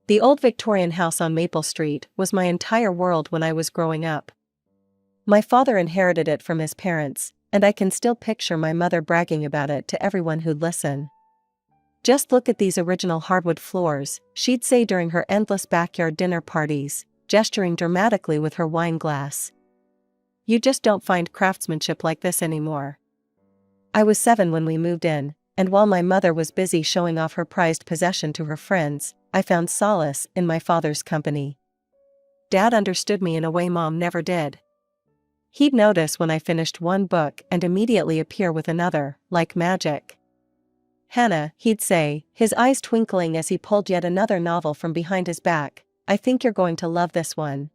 The old Victorian house on Maple Street was my entire world when I was growing up. My father inherited it from his parents, and I can still picture my mother bragging about it to everyone who'd listen. "Just look at these original hardwood floors," she'd say during her endless backyard dinner parties, gesturing dramatically with her wine glass. "You just don't find craftsmanship like this anymore." I was 7 when we moved in, and while my mother was busy showing off her prized possession to her friends, I found solace in my father's company. Dad understood me in a way Mom never did. He'd notice when I finished one book and immediately appear with another, like magic. "Hannah," he'd say, his eyes twinkling as he pulled yet another novel from behind his back, "I think you're going to love this one."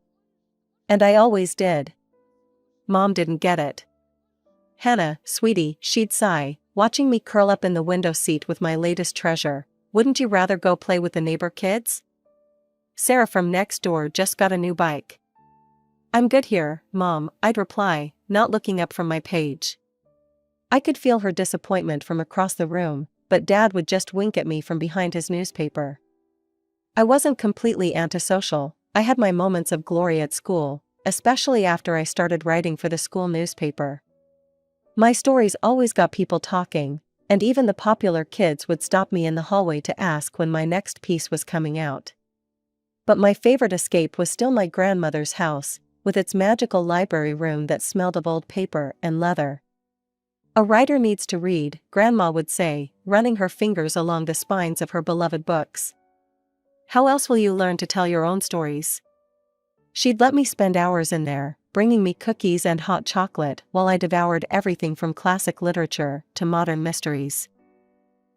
And I always did. Mom didn't get it. "Hannah, sweetie," she'd sigh, watching me curl up in the window seat with my latest treasure, "wouldn't you rather go play with the neighbor kids? Sarah from next door just got a new bike." "I'm good here, Mom," I'd reply, not looking up from my page. I could feel her disappointment from across the room, but Dad would just wink at me from behind his newspaper. I wasn't completely antisocial. I had my moments of glory at school, especially after I started writing for the school newspaper. My stories always got people talking, and even the popular kids would stop me in the hallway to ask when my next piece was coming out. But my favorite escape was still my grandmother's house, with its magical library room that smelled of old paper and leather. "A writer needs to read," Grandma would say, running her fingers along the spines of her beloved books. "How else will you learn to tell your own stories?" She'd let me spend hours in there, bringing me cookies and hot chocolate while I devoured everything from classic literature to modern mysteries.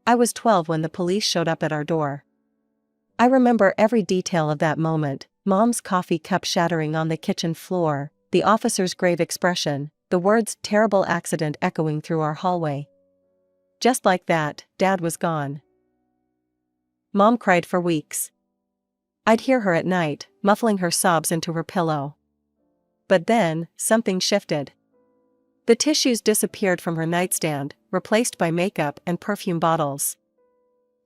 I was 12 when the police showed up at our door. I remember every detail of that moment: Mom's coffee cup shattering on the kitchen floor, the officer's grave expression, the words "terrible accident" echoing through our hallway. Just like that, Dad was gone. Mom cried for weeks. I'd hear her at night, muffling her sobs into her pillow. But then, something shifted. The tissues disappeared from her nightstand, replaced by makeup and perfume bottles.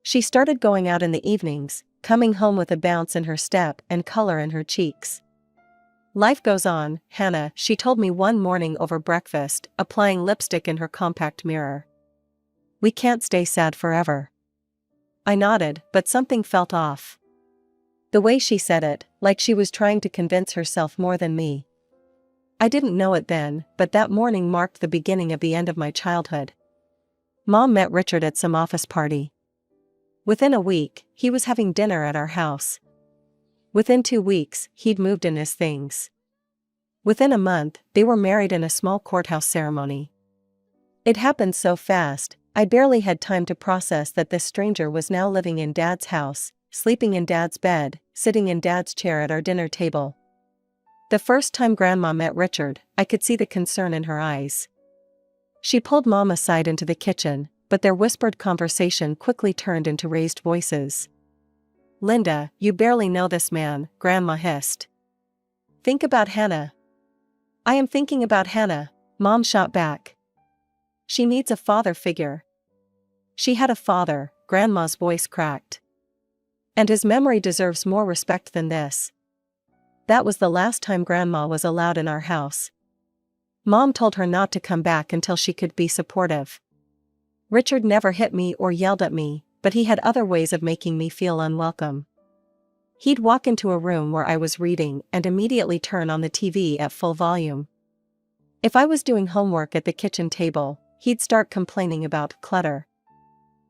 She started going out in the evenings, coming home with a bounce in her step and color in her cheeks. "Life goes on, Hannah," she told me one morning over breakfast, applying lipstick in her compact mirror. "We can't stay sad forever." I nodded, but something felt off. The way she said it, like she was trying to convince herself more than me. I didn't know it then, but that morning marked the beginning of the end of my childhood. Mom met Richard at some office party. Within a week, he was having dinner at our house. Within 2 weeks, he'd moved in his things. Within a month, they were married in a small courthouse ceremony. It happened so fast, I barely had time to process that this stranger was now living in Dad's house, sleeping in Dad's bed, sitting in Dad's chair at our dinner table. The first time Grandma met Richard, I could see the concern in her eyes. She pulled Mom aside into the kitchen, but their whispered conversation quickly turned into raised voices. "Linda, you barely know this man," Grandma hissed. "Think about Hannah." "I am thinking about Hannah," Mom shot back. "She needs a father figure." "She had a father," Grandma's voice cracked. "And his memory deserves more respect than this." That was the last time Grandma was allowed in our house. Mom told her not to come back until she could be supportive. Richard never hit me or yelled at me, but he had other ways of making me feel unwelcome. He'd walk into a room where I was reading and immediately turn on the TV at full volume. If I was doing homework at the kitchen table, he'd start complaining about clutter.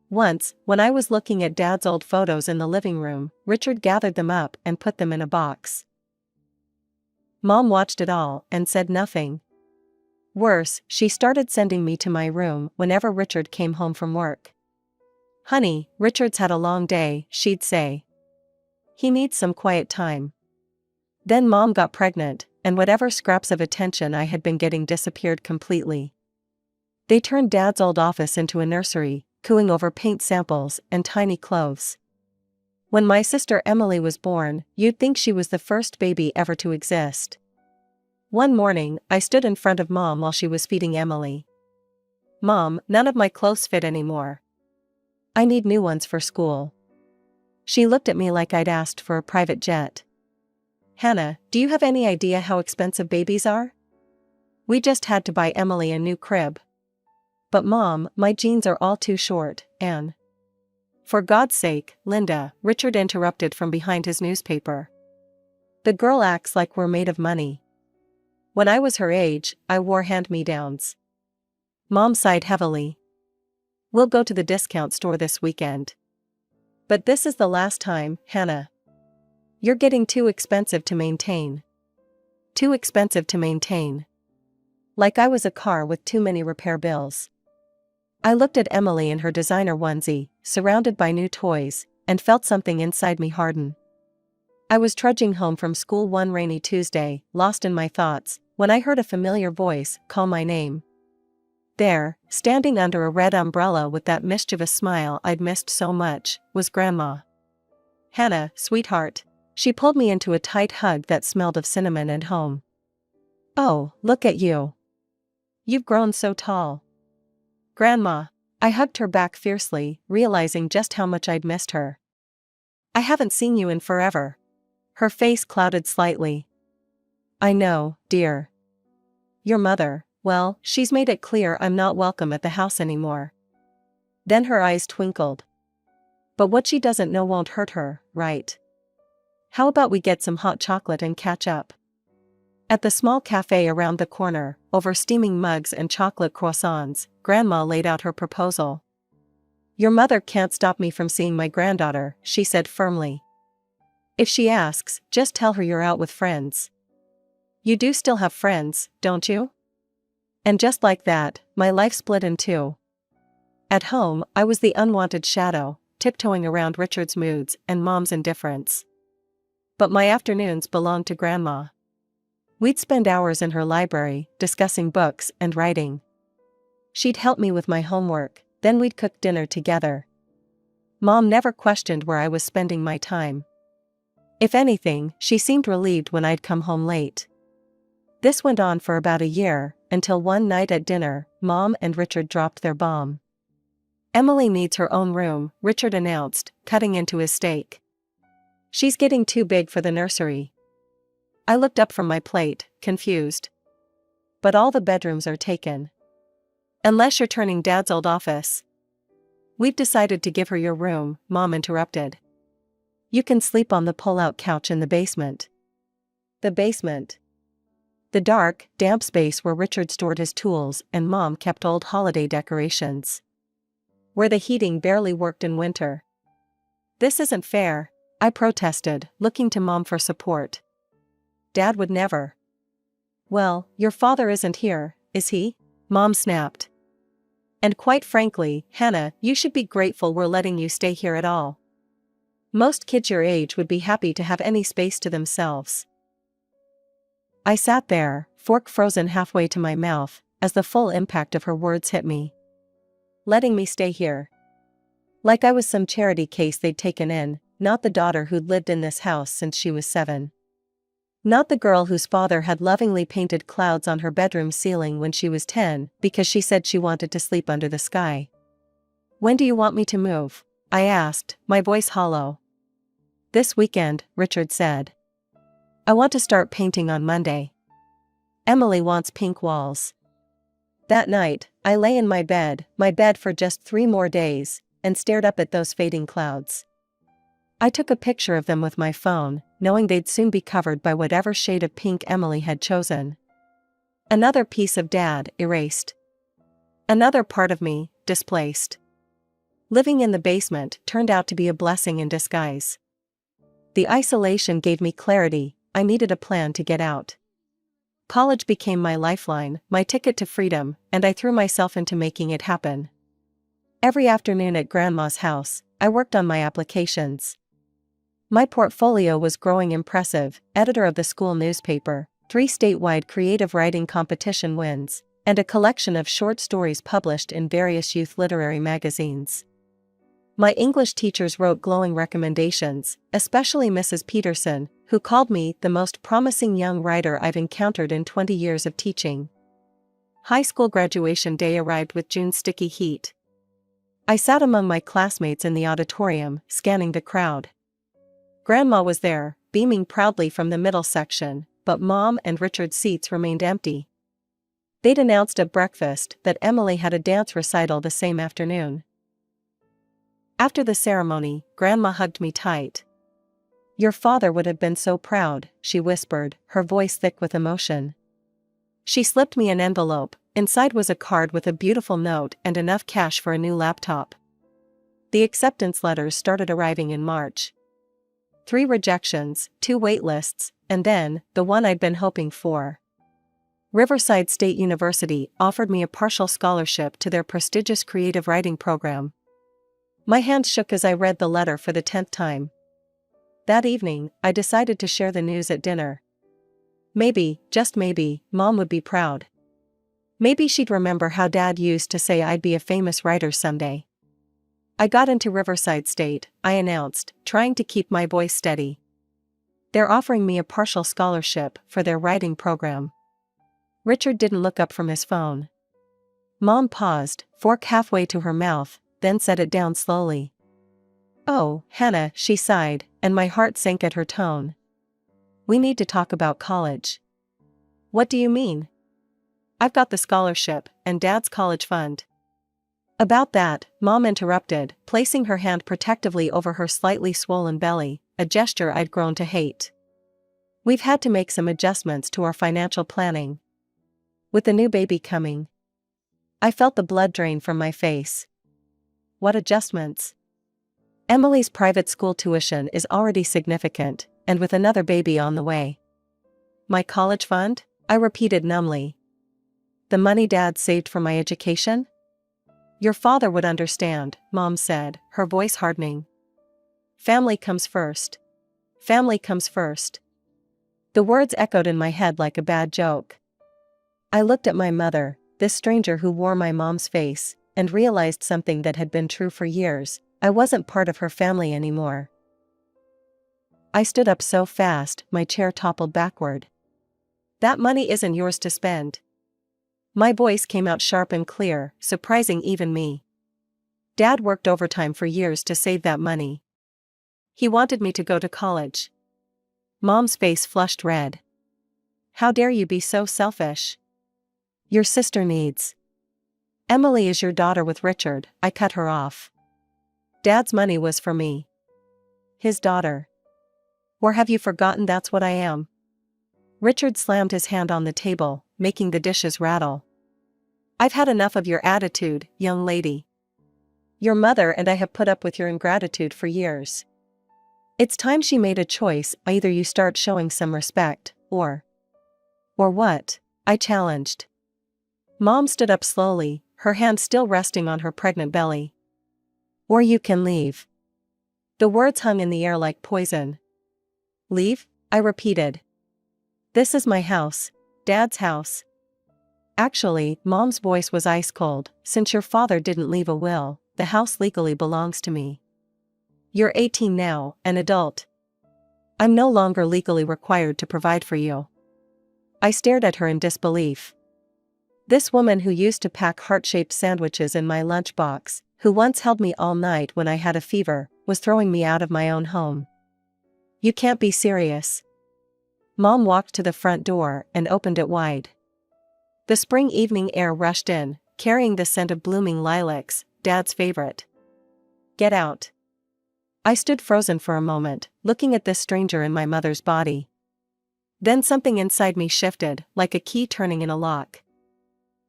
Once, when I was looking at Dad's old photos in the living room, Richard gathered them up and put them in a box. Mom watched it all and said nothing. Worse, she started sending me to my room whenever Richard came home from work. "Honey, Richard's had a long day," she'd say. "He needs some quiet time." Then Mom got pregnant, and whatever scraps of attention I had been getting disappeared completely. They turned Dad's old office into a nursery, cooing over paint samples and tiny clothes. When my sister Emily was born, you'd think she was the first baby ever to exist. One morning, I stood in front of Mom while she was feeding Emily. "Mom, none of my clothes fit anymore. I need new ones for school." She looked at me like I'd asked for a private jet. Hannah, do you have any idea how expensive babies are? We just had to buy Emily a new crib. But Mom, my jeans are all too short, and... For God's sake, Linda, Richard interrupted from behind his newspaper. The girl acts like we're made of money. When I was her age, I wore hand-me-downs. Mom sighed heavily. We'll go to the discount store this weekend. But this is the last time, Hannah. You're getting too expensive to maintain. Too expensive to maintain. Like I was a car with too many repair bills. I looked at Emily in her designer onesie, surrounded by new toys, and felt something inside me harden. I was trudging home from school one rainy Tuesday, lost in my thoughts, when I heard a familiar voice call my name. There, standing under a red umbrella with that mischievous smile I'd missed so much, was Grandma. Hannah, sweetheart. She pulled me into a tight hug that smelled of cinnamon and home. Oh, look at you. You've grown so tall. Grandma. I hugged her back fiercely, realizing just how much I'd missed her. I haven't seen you in forever. Her face clouded slightly. I know, dear. Your mother, well, she's made it clear I'm not welcome at the house anymore. Then her eyes twinkled. But what she doesn't know won't hurt her, right? How about we get some hot chocolate and catch up? At the small cafe around the corner, over steaming mugs and chocolate croissants, Grandma laid out her proposal. Your mother can't stop me from seeing my granddaughter, she said firmly. If she asks, just tell her you're out with friends. You do still have friends, don't you? And just like that, my life split in two. At home, I was the unwanted shadow, tiptoeing around Richard's moods and Mom's indifference. But my afternoons belonged to Grandma. We'd spend hours in her library, discussing books and writing. She'd help me with my homework, then we'd cook dinner together. Mom never questioned where I was spending my time. If anything, she seemed relieved when I'd come home late. This went on for about a year, until one night at dinner, Mom and Richard dropped their bomb. Emily needs her own room, Richard announced, cutting into his steak. She's getting too big for the nursery. I looked up from my plate, confused. But all the bedrooms are taken. Unless you're turning Dad's old office. We've decided to give her your room, Mom interrupted. You can sleep on the pull-out couch in the basement. The basement. The dark, damp space where Richard stored his tools and Mom kept old holiday decorations. Where the heating barely worked in winter. This isn't fair, I protested, looking to Mom for support. Dad would never. Well, your father isn't here, is he? Mom snapped. And quite frankly, Hannah, you should be grateful we're letting you stay here at all. Most kids your age would be happy to have any space to themselves. I sat there, fork frozen halfway to my mouth, as the full impact of her words hit me. Letting me stay here. Like I was some charity case they'd taken in, not the daughter who'd lived in this house since she was 7. Not the girl whose father had lovingly painted clouds on her bedroom ceiling when she was 10 because she said she wanted to sleep under the sky. When do you want me to move? I asked, my voice hollow. This weekend, Richard said. I want to start painting on Monday. Emily wants pink walls. That night, I lay in my bed for just 3 more days, and stared up at those fading clouds. I took a picture of them with my phone, knowing they'd soon be covered by whatever shade of pink Emily had chosen. Another piece of Dad erased. Another part of me displaced. Living in the basement turned out to be a blessing in disguise. The isolation gave me clarity, I needed a plan to get out. College became my lifeline, my ticket to freedom, and I threw myself into making it happen. Every afternoon at Grandma's house, I worked on my applications. My portfolio was growing impressive, editor of the school newspaper, 3 statewide creative writing competition wins, and a collection of short stories published in various youth literary magazines. My English teachers wrote glowing recommendations, especially Mrs. Peterson, who called me the most promising young writer I've encountered in 20 years of teaching. High school graduation day arrived with June's sticky heat. I sat among my classmates in the auditorium, scanning the crowd. Grandma was there, beaming proudly from the middle section, but Mom and Richard's seats remained empty. They'd announced at breakfast that Emily had a dance recital the same afternoon. After the ceremony, Grandma hugged me tight. "Your father would have been so proud," she whispered, her voice thick with emotion. She slipped me an envelope. Inside was a card with a beautiful note and enough cash for a new laptop. The acceptance letters started arriving in March. 3 rejections, 2 waitlists, and then, the one I'd been hoping for. Riverside State University offered me a partial scholarship to their prestigious creative writing program. My hands shook as I read the letter for the 10th time. That evening, I decided to share the news at dinner. Maybe, just maybe, Mom would be proud. Maybe she'd remember how Dad used to say I'd be a famous writer someday. "I got into Riverside State," I announced, trying to keep my voice steady. "They're offering me a partial scholarship for their writing program." Richard didn't look up from his phone. Mom paused, fork halfway to her mouth, then set it down slowly. "Oh, Hannah," she sighed, and my heart sank at her tone. "We need to talk about college." "What do you mean?" "I've got the scholarship, and Dad's college fund." "About that," Mom interrupted, placing her hand protectively over her slightly swollen belly, a gesture I'd grown to hate. "We've had to make some adjustments to our financial planning. With the new baby coming." I felt the blood drain from my face. "What adjustments?" "Emily's private school tuition is already significant, and with another baby on the way." "My college fund?" I repeated numbly. "The money Dad saved for my education?" "Your father would understand," Mom said, her voice hardening. "Family comes first. Family comes first." The words echoed in my head like a bad joke. I looked at my mother, this stranger who wore my mom's face, and realized something that had been true for years: I wasn't part of her family anymore. I stood up so fast, my chair toppled backward. "That money isn't yours to spend." My voice came out sharp and clear, surprising even me. "Dad worked overtime for years to save that money. He wanted me to go to college." Mom's face flushed red. "How dare you be so selfish? Your sister needs." "Emily is your daughter with Richard," I cut her off. "Dad's money was for me. His daughter. Or have you forgotten that's what I am?" Richard slammed his hand on the table, making the dishes rattle. "I've had enough of your attitude, young lady. Your mother and I have put up with your ingratitude for years. It's time she made a choice: either you start showing some respect, or..." "Or what?" I challenged. Mom stood up slowly, her hand still resting on her pregnant belly. "Or you can leave." The words hung in the air like poison. "Leave?" I repeated. "This is my house, Dad's house." "Actually," Mom's voice was ice cold, "since your father didn't leave a will, the house legally belongs to me. You're 18 now, an adult. I'm no longer legally required to provide for you." I stared at her in disbelief. This woman who used to pack heart-shaped sandwiches in my lunchbox, who once held me all night when I had a fever, was throwing me out of my own home. "You can't be serious." Mom walked to the front door and opened it wide. The spring evening air rushed in, carrying the scent of blooming lilacs, Dad's favorite. "Get out." I stood frozen for a moment, looking at this stranger in my mother's body. Then something inside me shifted, like a key turning in a lock.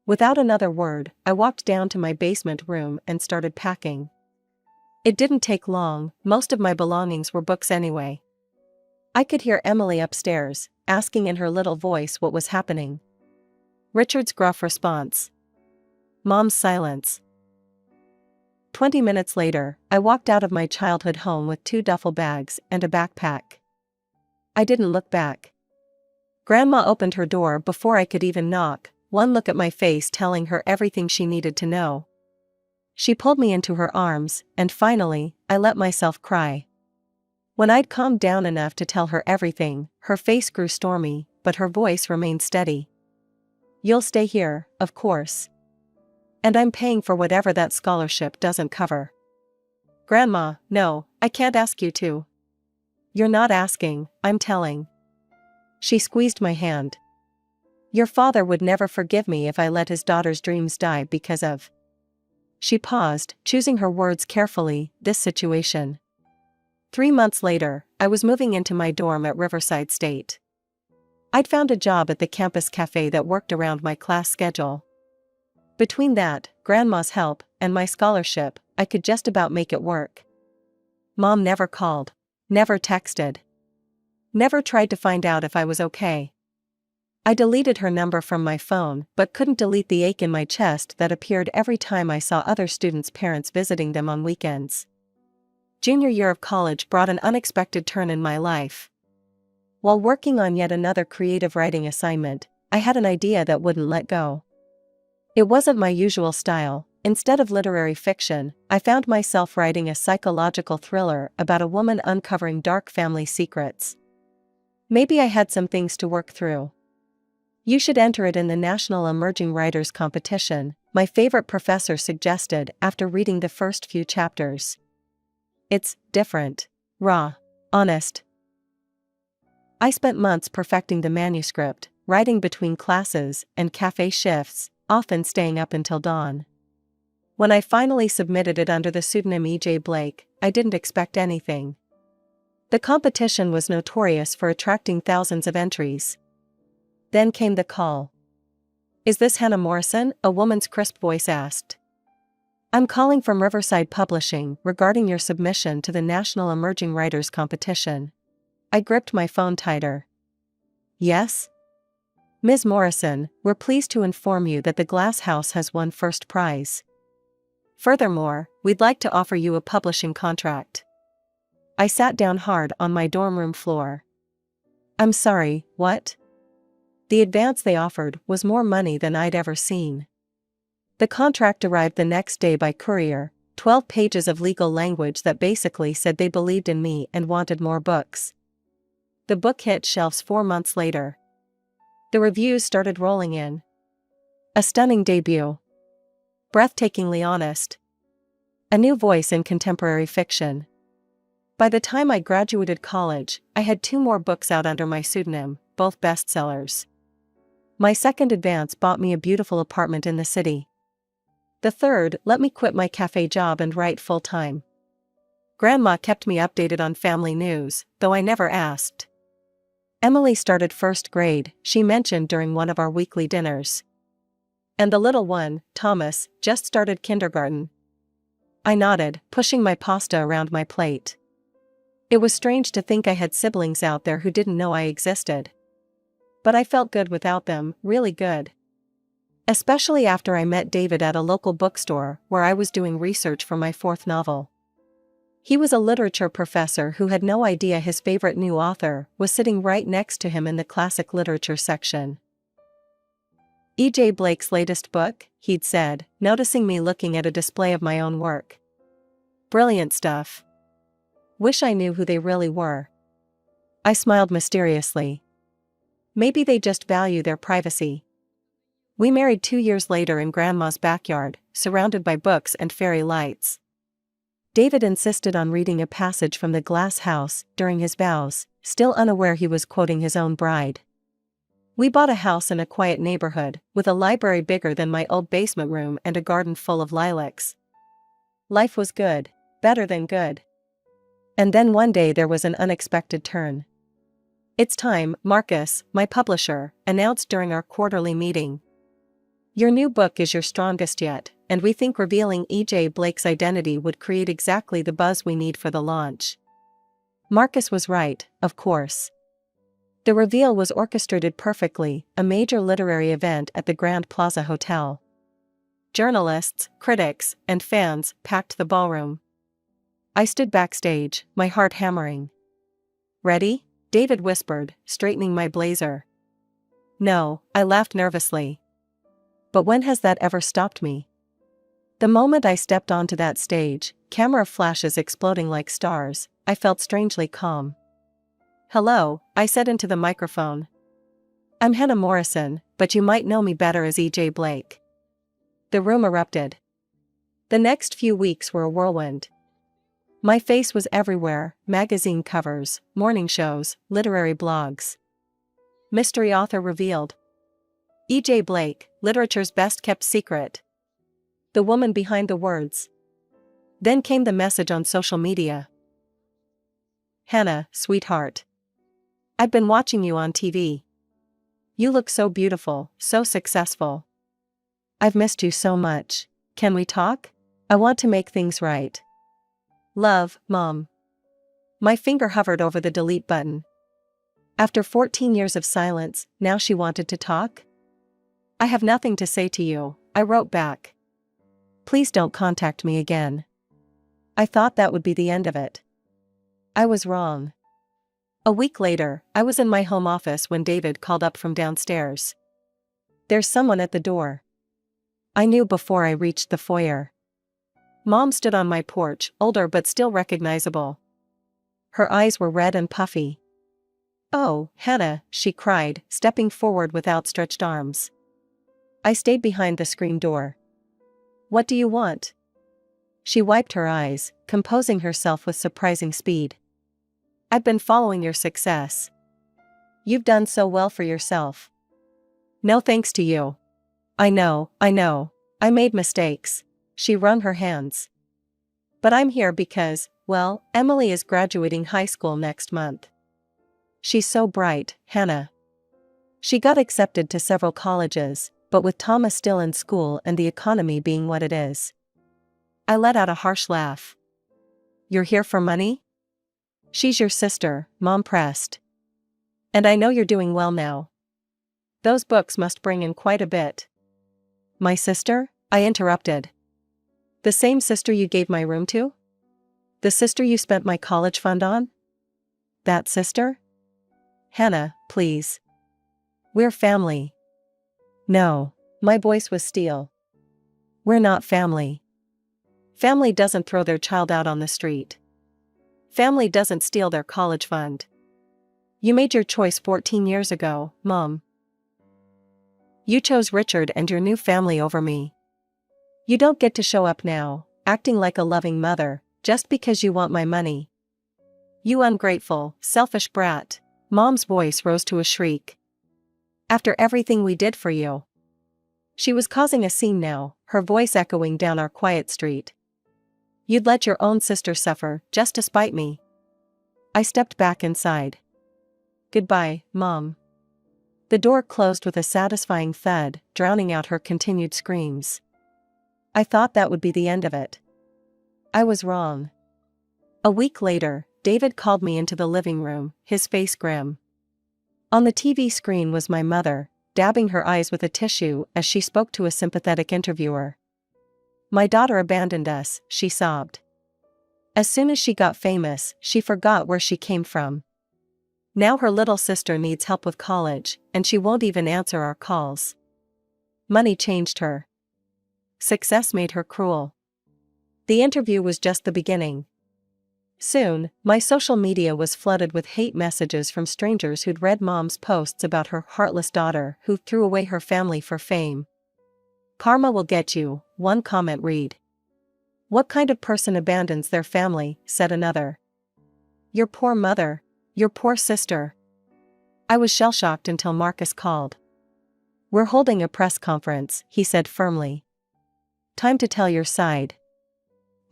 Without another word, I walked down to my basement room and started packing. It didn't take long, most of my belongings were books anyway. I could hear Emily upstairs, asking in her little voice what was happening. Richard's gruff response. Mom's silence. 20 minutes later, I walked out of my childhood home with 2 duffel bags and a backpack. I didn't look back. Grandma opened her door before I could even knock, one look at my face telling her everything she needed to know. She pulled me into her arms, and finally, I let myself cry. When I'd calmed down enough to tell her everything, her face grew stormy, but her voice remained steady. "You'll stay here, of course. And I'm paying for whatever that scholarship doesn't cover." "Grandma, no, I can't ask you to." You're not asking, I'm telling. She squeezed my hand. Your father would never forgive me if I let his daughter's dreams die because of. She paused, choosing her words carefully, this situation. 3 months later, I was moving into my dorm at Riverside State. I'd found a job at the campus cafe that worked around my class schedule. Between that, Grandma's help, and my scholarship, I could just about make it work. Mom never called. Never texted. Never tried to find out if I was okay. I deleted her number from my phone but couldn't delete the ache in my chest that appeared every time I saw other students' parents visiting them on weekends. Junior year of college brought an unexpected turn in my life. While working on yet another creative writing assignment, I had an idea that wouldn't let go. It wasn't my usual style. Instead of literary fiction, I found myself writing a psychological thriller about a woman uncovering dark family secrets. Maybe I had some things to work through. You should enter it in the National Emerging Writers Competition, my favorite professor suggested after reading the first few chapters. It's different, raw, honest. I spent months perfecting the manuscript, writing between classes and cafe shifts, often staying up until dawn. When I finally submitted it under the pseudonym E.J. Blake, I didn't expect anything. The competition was notorious for attracting thousands of entries. Then came the call. Is this Hannah Morrison? A woman's crisp voice asked. I'm calling from Riverside Publishing regarding your submission to the National Emerging Writers Competition. I gripped my phone tighter. Yes? Ms. Morrison, we're pleased to inform you that the Glass House has won first prize. Furthermore, we'd like to offer you a publishing contract. I sat down hard on my dorm room floor. I'm sorry, what? The advance they offered was more money than I'd ever seen. The contract arrived the next day by courier, 12 pages of legal language that basically said they believed in me and wanted more books. The book hit shelves 4 months later. The reviews started rolling in. A stunning debut. Breathtakingly honest. A new voice in contemporary fiction. By the time I graduated college, I had 2 more books out under my pseudonym, both bestsellers. My second advance bought me a beautiful apartment in the city. The third let me quit my cafe job and write full-time. Grandma kept me updated on family news, though I never asked. Emily started first grade, she mentioned during one of our weekly dinners. And the little one, Thomas, just started kindergarten. I nodded, pushing my pasta around my plate. It was strange to think I had siblings out there who didn't know I existed. But I felt good without them, really good. Especially after I met David at a local bookstore where I was doing research for my 4th novel. He was a literature professor who had no idea his favorite new author was sitting right next to him in the classic literature section. E.J. Blake's latest book, he'd said, noticing me looking at a display of my own work. Brilliant stuff. Wish I knew who they really were. I smiled mysteriously. Maybe they just value their privacy. We married 2 years later in Grandma's backyard, surrounded by books and fairy lights. David insisted on reading a passage from the Glass House during his vows, still unaware he was quoting his own bride. We bought a house in a quiet neighborhood, with a library bigger than my old basement room and a garden full of lilacs. Life was good, better than good. And then one day there was an unexpected turn. It's time, Marcus, my publisher, announced during our quarterly meeting. Your new book is your strongest yet, and we think revealing E.J. Blake's identity would create exactly the buzz we need for the launch. Marcus was right, of course. The reveal was orchestrated perfectly, a major literary event at the Grand Plaza Hotel. Journalists, critics, and fans packed the ballroom. I stood backstage, my heart hammering. Ready? David whispered, straightening my blazer. No, I laughed nervously. But when has that ever stopped me? The moment I stepped onto that stage, camera flashes exploding like stars, I felt strangely calm. Hello, I said into the microphone. I'm Hannah Morrison, but you might know me better as E.J. Blake. The room erupted. The next few weeks were a whirlwind. My face was everywhere: magazine covers, morning shows, literary blogs. Mystery author revealed. E.J. Blake, literature's best-kept secret. The woman behind the words. Then came the message on social media. Hannah, sweetheart. I've been watching you on TV. You look so beautiful, so successful. I've missed you so much. Can we talk? I want to make things right. Love, Mom. My finger hovered over the delete button. After 14 years of silence, now she wanted to talk? I have nothing to say to you, I wrote back. Please don't contact me again. I thought that would be the end of it. I was wrong. A week later, I was in my home office when David called up from downstairs. There's someone at the door. I knew before I reached the foyer. Mom stood on my porch, older but still recognizable. Her eyes were red and puffy. Oh, Hannah, she cried, stepping forward with outstretched arms. I stayed behind the screen door. What do you want? She wiped her eyes, composing herself with surprising speed. I've been following your success. You've done so well for yourself. No thanks to you. I know. I made mistakes. She wrung her hands. But I'm here because, well, Emily is graduating high school next month. She's so bright, Hannah. She got accepted to several colleges, but with Thomas still in school and the economy being what it is. I let out a harsh laugh. You're here for money? She's your sister, Mom pressed. And I know you're doing well now. Those books must bring in quite a bit. My sister? I interrupted. The same sister you gave my room to? The sister you spent my college fund on? That sister? Hannah, please. We're family. No. My voice was steel. We're not family. Family doesn't throw their child out on the street. Family doesn't steal their college fund. You made your choice 14 years ago, Mom. You chose Richard and your new family over me. You don't get to show up now, acting like a loving mother, just because you want my money. You ungrateful, selfish brat. Mom's voice rose to a shriek. After everything we did for you. She was causing a scene now, her voice echoing down our quiet street. You'd let your own sister suffer, just to spite me. I stepped back inside. Goodbye, Mom. The door closed with a satisfying thud, drowning out her continued screams. I thought that would be the end of it. I was wrong. A week later, David called me into the living room, his face grim. On the TV screen was my mother, dabbing her eyes with a tissue as she spoke to a sympathetic interviewer. My daughter abandoned us, she sobbed. As soon as she got famous, she forgot where she came from. Now her little sister needs help with college, and she won't even answer our calls. Money changed her. Success made her cruel. The interview was just the beginning. Soon, my social media was flooded with hate messages from strangers who'd read Mom's posts about her heartless daughter who threw away her family for fame. Karma will get you, one comment read. What kind of person abandons their family, said another. Your poor mother. Your poor sister. I was shell-shocked until Marcus called. We're holding a press conference, he said firmly. Time to tell your side.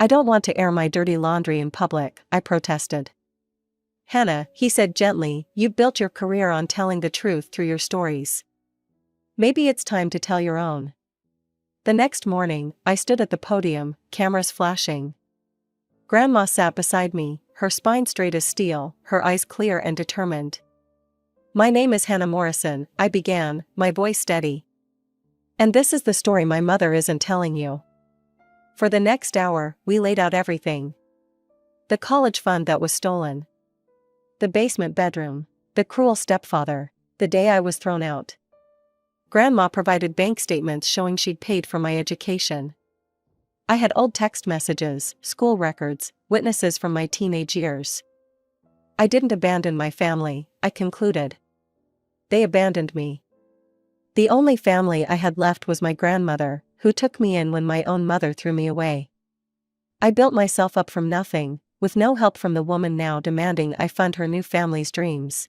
I don't want to air my dirty laundry in public, I protested. Hannah, he said gently, you've built your career on telling the truth through your stories. Maybe it's time to tell your own. The next morning, I stood at the podium, cameras flashing. Grandma sat beside me, her spine straight as steel, her eyes clear and determined. My name is Hannah Morrison, I began, my voice steady. And this is the story my mother isn't telling you. For the next hour, we laid out everything. The college fund that was stolen. The basement bedroom. The cruel stepfather. The day I was thrown out. Grandma provided bank statements showing she'd paid for my education. I had old text messages, school records, witnesses from my teenage years. I didn't abandon my family, I concluded. They abandoned me. The only family I had left was my grandmother, who took me in when my own mother threw me away. I built myself up from nothing, with no help from the woman now demanding I fund her new family's dreams.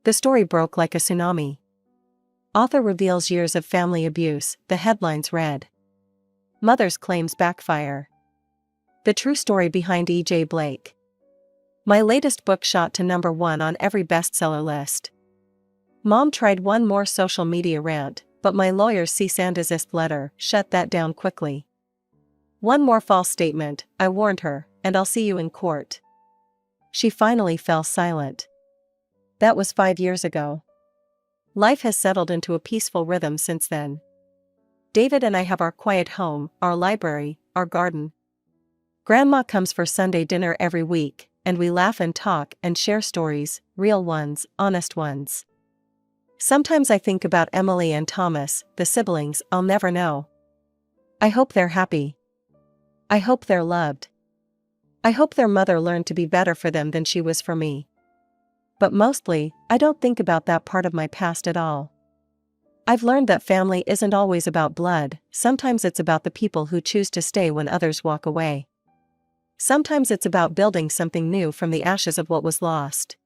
The story broke like a tsunami. Author reveals years of family abuse, the headlines read. Mother's claims backfire. The true story behind E.J. Blake. My latest book shot to #1 on every bestseller list. Mom tried one more social media rant, but my lawyer's cease and desist letter shut that down quickly. One more false statement, I warned her, and I'll see you in court. She finally fell silent. That was 5 years ago. Life has settled into a peaceful rhythm since then. David and I have our quiet home, our library, our garden. Grandma comes for Sunday dinner every week, and we laugh and talk and share stories, real ones, honest ones. Sometimes I think about Emily and Thomas, the siblings I'll never know. I hope they're happy. I hope they're loved. I hope their mother learned to be better for them than she was for me. But mostly, I don't think about that part of my past at all. I've learned that family isn't always about blood, sometimes it's about the people who choose to stay when others walk away. Sometimes it's about building something new from the ashes of what was lost.